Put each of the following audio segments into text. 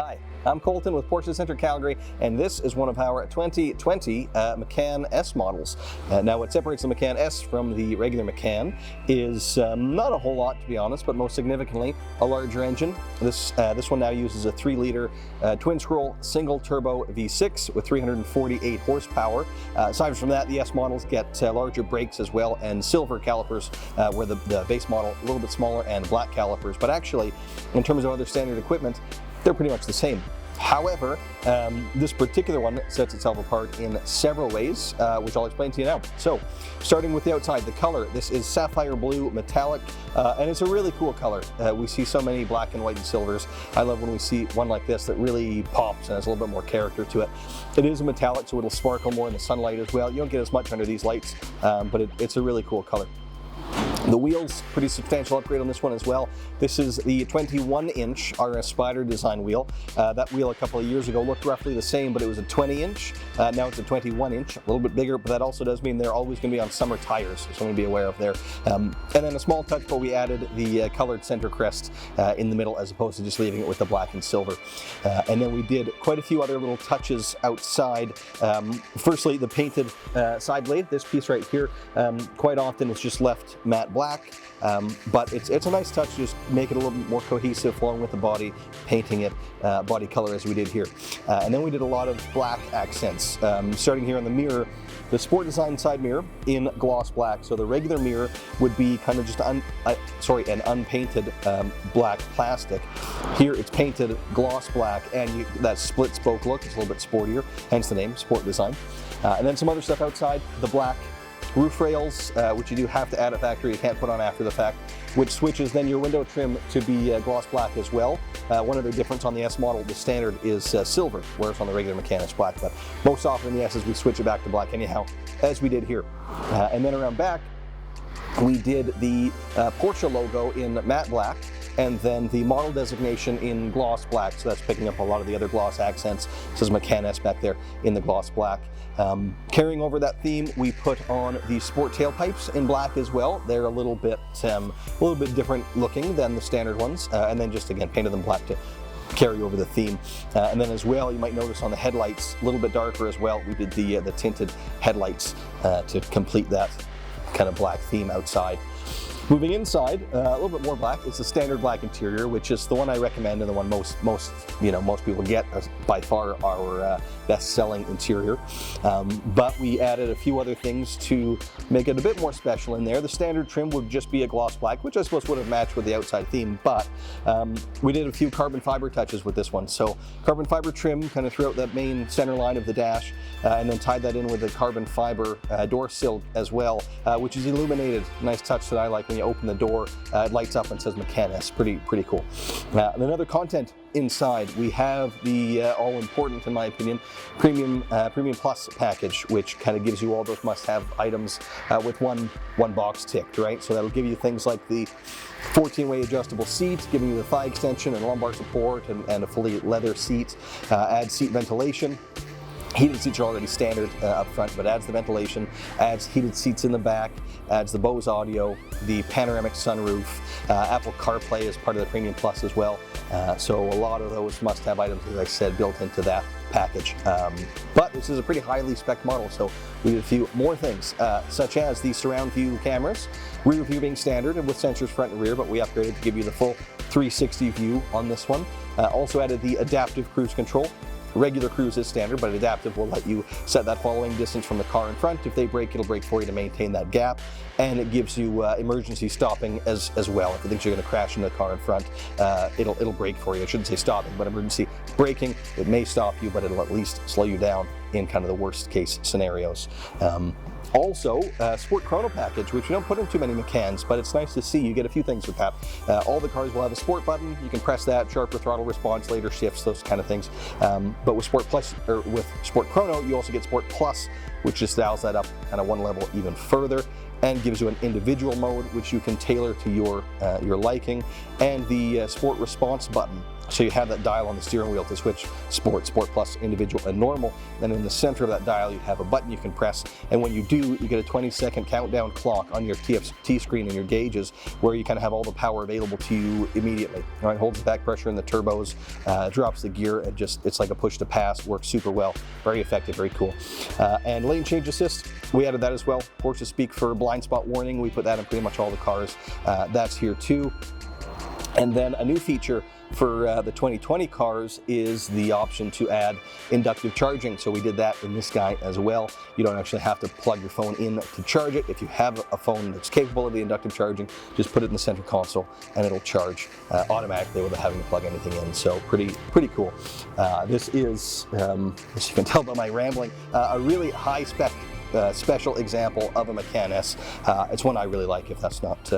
Hi, I'm Colton with Porsche Center Calgary, and this is one of our 2020 Macan S models. Now, what separates the Macan S from the regular Macan is not a whole lot, to be honest, but most significantly, a larger engine. This one now uses a 3-liter twin-scroll single-turbo V6 with 348 horsepower. Aside from that, the S models get larger brakes as well, and silver calipers, where the base model a little bit smaller, and black calipers. But actually, in terms of other standard equipment, they're pretty much the same. However, this particular one sets itself apart in several ways, which I'll explain to you now. So, starting with the outside, the color. This is sapphire blue metallic, and it's a really cool color. We see so many black and white and silvers. I love when we see one like this that really pops and has a little bit more character to it. It is a metallic, so it'll sparkle more in the sunlight as well. You don't get as much under these lights, but it's a really cool color. The wheels, pretty substantial upgrade on this one as well. This is the 21-inch RS Spider design wheel. That wheel a couple of years ago looked roughly the same, but it was a 20-inch. Now it's a 21-inch, a little bit bigger, but that also does mean they're always going to be on summer tires, so something to be aware of there. And then a small touch, but we added the colored center crest in the middle as opposed to just leaving it with the black and silver. And then we did quite a few other little touches outside. Firstly, the painted side blade. This piece right here, quite often it's just left matte black, but it's a nice touch to just make it a little bit more cohesive, flowing with the body, painting it body color as we did here. And then we did a lot of black accents, starting here on the mirror. The Sport Design side mirror in gloss black. So the regular mirror would be kind of just an unpainted black plastic. Here it's painted gloss black, and that split spoke look is a little bit sportier, hence the name Sport Design. And then some other stuff outside, the black roof rails, which you do have to add at factory, you can't put on after the fact, which switches then your window trim to be gloss black as well. One other difference on the S model, the standard is silver, whereas on the regular Macan it's black, but most often in the S's we switch it back to black anyhow, as we did here. And then around back, we did the Porsche logo in matte black, and then the model designation in gloss black, so that's picking up a lot of the other gloss accents. It says Macan S back there in the gloss black. Carrying over that theme, we put on the sport tailpipes in black as well. They're a little bit different looking than the standard ones, and then just again painted them black to carry over the theme. And then as well, you might notice on the headlights, a little bit darker as well. We did the tinted headlights to complete that kind of black theme outside. Moving inside, a little bit more black. It's the standard black interior, which is the one I recommend and the one most people get, by far our best-selling interior. But we added a few other things to make it a bit more special in there. The standard trim would just be a gloss black, which I suppose would have matched with the outside theme, but we did a few carbon fiber touches with this one. So carbon fiber trim kind of throughout that main center line of the dash, and then tied that in with a carbon fiber door sill as well, which is illuminated. Nice touch that I like. When you open the door, it lights up and says Macan S. Pretty cool. And another content inside, we have the all-important, in my opinion, Premium Plus package, which kind of gives you all those must-have items with one box ticked, right? So that'll give you things like the 14-way adjustable seat, giving you the thigh extension and lumbar support, and a fully leather seat. Adds seat ventilation. Heated seats are already standard up front, but adds the ventilation, adds heated seats in the back, adds the Bose audio, the panoramic sunroof, Apple CarPlay is part of the Premium Plus as well. So a lot of those must-have items, as I said, built into that package. But this is a pretty highly spec model, so we did a few more things, such as the surround view cameras, rear view being standard and with sensors front and rear, but we upgraded to give you the full 360 view on this one. Also added the adaptive cruise control. Regular cruise is standard, but adaptive will let you set that following distance from the car in front. If they brake, it'll brake for you to maintain that gap, and it gives you emergency stopping as well. If it thinks you're going to crash into the car in front, it'll brake for you. I shouldn't say stopping, but emergency braking. It may stop you, but it'll at least slow you down in kind of the worst case scenarios. Also, Sport Chrono package, which we don't put in too many Macans, but it's nice to see. You get a few things with that. All the cars will have a Sport button. You can press that, sharper throttle response, later shifts, those kind of things. But with Sport Plus, or with Sport Chrono, you also get Sport Plus, which just dials that up kind of one level even further, and gives you an individual mode, which you can tailor to your liking, and the Sport Response button, So you have that dial on the steering wheel to switch Sport, Sport Plus, Individual, and Normal. Then in the center of that dial, you have a button you can press, and when you do, you get a 20-second countdown clock on your TFT screen and your gauges, where you kind of have all the power available to you immediately. All right, holds the back pressure in the turbos, drops the gear, and just, it's like a push to pass, works super well. Very effective, very cool. And lane change assist, we added that as well. Porsche speak for blind spot warning. We put that in pretty much all the cars. That's here too. And then a new feature for the 2020 cars is the option to add inductive charging. So we did that in this guy as well. You don't actually have to plug your phone in to charge it. If you have a phone that's capable of the inductive charging, just put it in the center console and it'll charge automatically without having to plug anything in. So pretty cool. This is, as you can tell by my rambling, a really high spec special example of a Macan S. It's one I really like, if that's not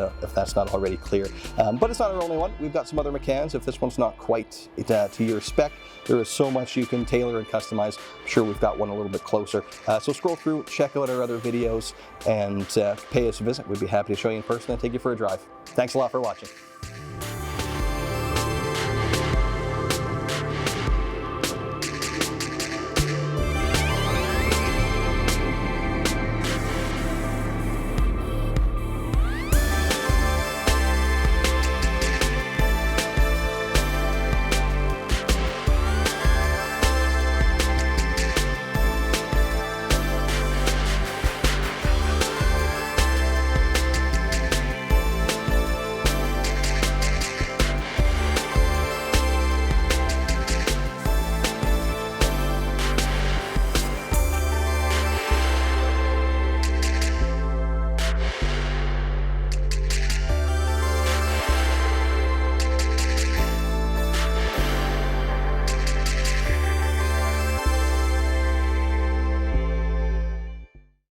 already clear. But it's not our only one. We've got some other Macans. If this one's not quite to your spec, there is so much you can tailor and customize. I'm sure we've got one a little bit closer. So scroll through, check out our other videos, and pay us a visit. We'd be happy to show you in person and take you for a drive. Thanks a lot for watching.